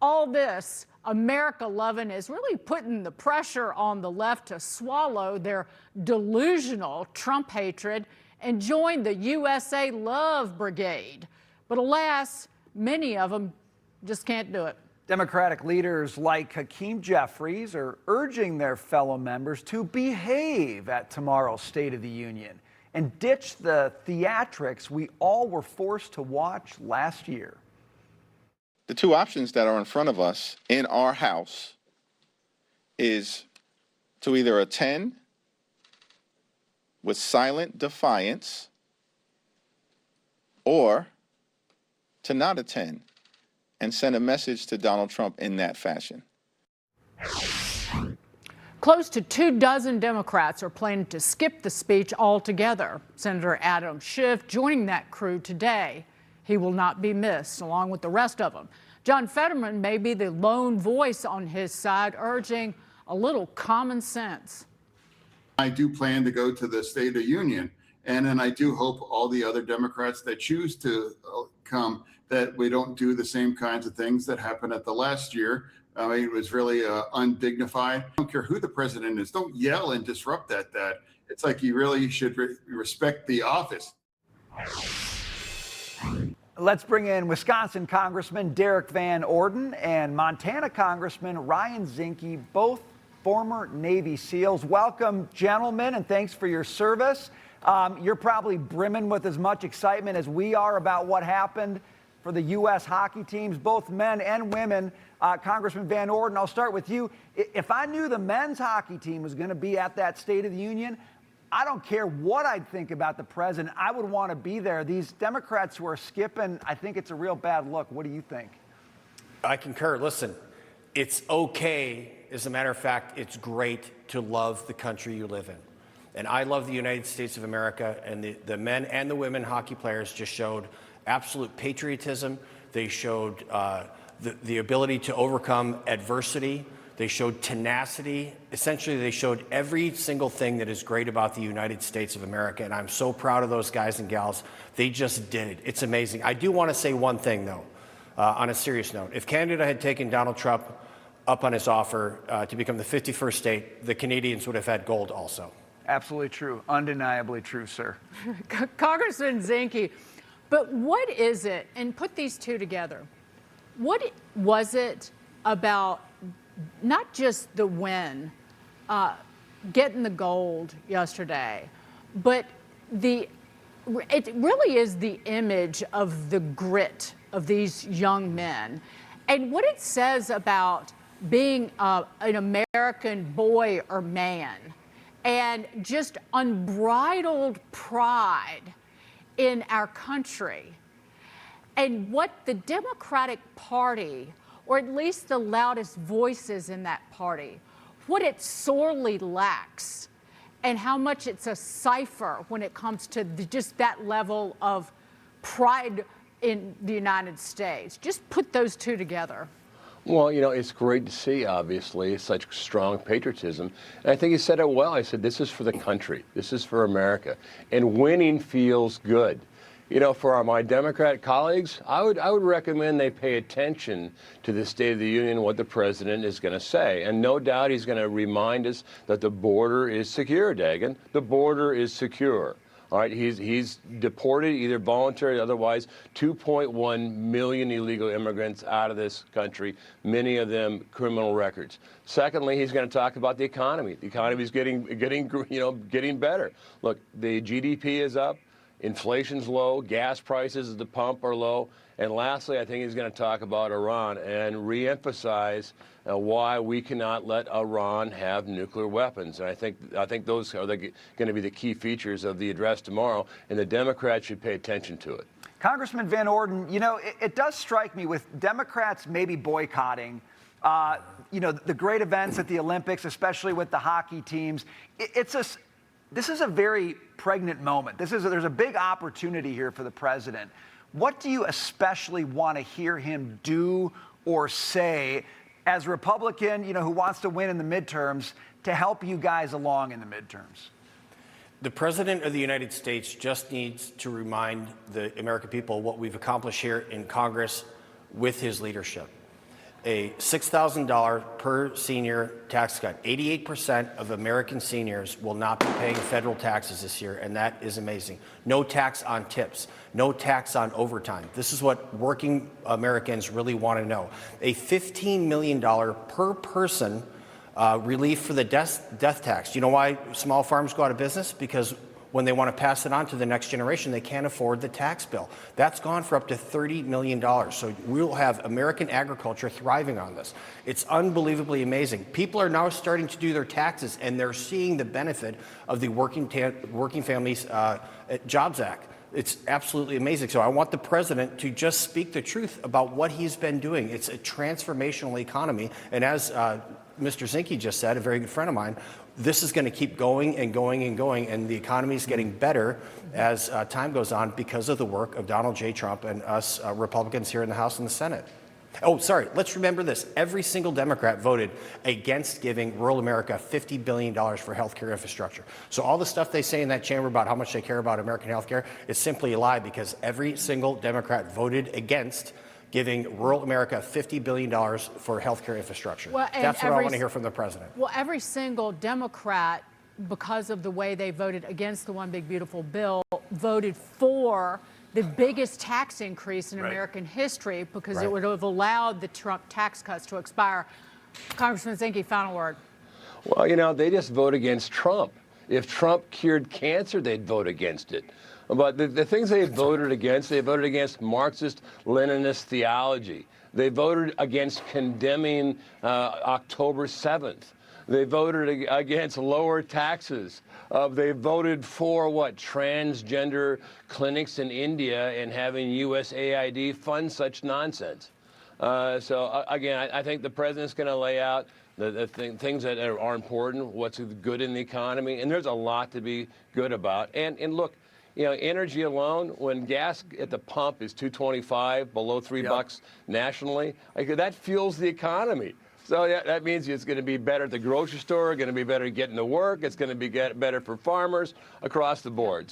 All this America loving is really putting the pressure on the left to swallow their delusional Trump hatred and join the USA Love Brigade. But alas, many of them just can't do it. Democratic leaders like Hakeem Jeffries are urging their fellow members to behave at tomorrow's State of the Union and ditch the theatrics we all were forced to watch last year. The two options that are in front of us in our House is to either attend with silent defiance or to not attend and send a message to Donald Trump in that fashion. Close to 24 Democrats are planning to skip the speech altogether. Senator Adam Schiff joining that crew today. He will not be missed, along with the rest of them. John Fetterman may be the lone voice on his side, urging a little common sense. I do plan to go to the State of the Union, and then I do hope all the other Democrats that choose to come, that we don't do the same kinds of things that happened at the last year. I mean, it was really undignified. I don't care who the president is. Don't yell and disrupt that. It's like you really should respect the office. Let's bring in Wisconsin Congressman Derrick Van Orden and Montana Congressman Ryan Zinke, both former Navy SEALs. Welcome, gentlemen, and thanks for your service. You're probably brimming with as much excitement as we are about what happened for the U.S. hockey teams, both men and women. Congressman Van Orden, I'll start with you. If I knew the men's hockey team was going to be at that State of the Union, I don't care what I'd think about the president. I would want to be there. These Democrats who are skipping, I think it's a real bad look. What do you think? I concur. Listen, it's okay. As a matter of fact, it's great to love the country you live in. And I love the United States of America, and the men and the women hockey players just showed absolute patriotism. They showed the ability to overcome adversity. They showed tenacity. Essentially, they showed every single thing that is great about the United States of America, and I'm so proud of those guys and gals. They just did it. It's amazing. I do want to say one thing, though, on a serious note. If Canada had taken Donald Trump up on his offer to become the 51st state, the Canadians would have had gold also. Absolutely true. Undeniably true, sir. Congressman Zinke, but what is it, and put these two together, what was it about not just the win, getting the gold yesterday, but it really is the image of the grit of these young men and what it says about being an American boy or man and just unbridled pride in our country. And what the Democratic Party, or at least the loudest voices in that party, what it sorely lacks and how much it's a cipher when it comes to just that level of pride in the United States. Just put those two together. Well, you know, it's great to see, obviously, such strong patriotism. And I think he said it well. I said, this is for the country. This is for America. And winning feels good. You know, for my Democrat colleagues, I would recommend they pay attention to the State of the Union, what the president is going to say. And no doubt he's going to remind us that the border is secure, Dagan. The border is secure. All right, he's deported, either voluntary or otherwise, 2.1 million illegal immigrants out of this country, many of them criminal records. Secondly, he's going to talk about the economy. The economy is getting better. Look, the GDP is up. Inflation's low, gas prices at the pump are low, and lastly, I think he's going to talk about Iran and reemphasize why we cannot let Iran have nuclear weapons. And I think those are going to be the key features of the address tomorrow, and the Democrats should pay attention to it. Congressman Van Orden, you know, it does strike me with Democrats maybe boycotting you know, the great events at the Olympics, especially with the hockey teams. This is a very pregnant moment. There's a big opportunity here for the president. What do you especially want to hear him do or say as a Republican, you know, who wants to win in the midterms to help you guys along in the midterms? The President of the United States just needs to remind the American people what we've accomplished here in Congress with his leadership. a $6,000 per senior tax cut. 88% of American seniors will not be paying federal taxes this year, and that is amazing. No tax on tips, no tax on overtime. This is what working Americans really want to know. A $15 million per person relief for the death tax. You know why small farms go out of business? Because when they want to pass it on to the next generation, they can't afford the tax bill. That's gone for up to $30 million. So we'll have American agriculture thriving on this. It's unbelievably amazing. People are now starting to do their taxes, and they're seeing the benefit of the Working Families Jobs Act. It's absolutely amazing. So I want the president to just speak the truth about what he's been doing. It's a transformational economy. And as Mr. Zinke just said, a very good friend of mine, this is going to keep going and going and going, and the economy is getting better as time goes on because of the work of Donald J. Trump and us Republicans here in the House and the Senate. Oh, sorry, let's remember this. Every single Democrat voted against giving rural America $50 billion for health care infrastructure. So all the stuff they say in that chamber about how much they care about American health care is simply a lie, because every single Democrat voted against giving rural America $50 billion for health care infrastructure. Well, that's what I want to hear from the president. Well, every single Democrat, because of the way they voted against the One Big Beautiful Bill, voted for the biggest tax increase in American history, because it would have allowed the Trump tax cuts to expire. Congressman Zinke, final word. Well, you know, they just vote against Trump. If Trump cured cancer, they'd vote against it. But the things they voted against Marxist-Leninist theology. They voted against condemning October 7th. They voted against lower taxes. They voted for what? Transgender clinics in India and having USAID fund such nonsense. So again, I think the president's going to lay out the things that are important, what's good in the economy, and there's a lot to be good about. And look, you know, energy alone, when gas at the pump is $2.25, below $3 nationally, that fuels the economy. So that means it's going to be better at the grocery store, going to be better getting to work, it's going to be better for farmers across the board.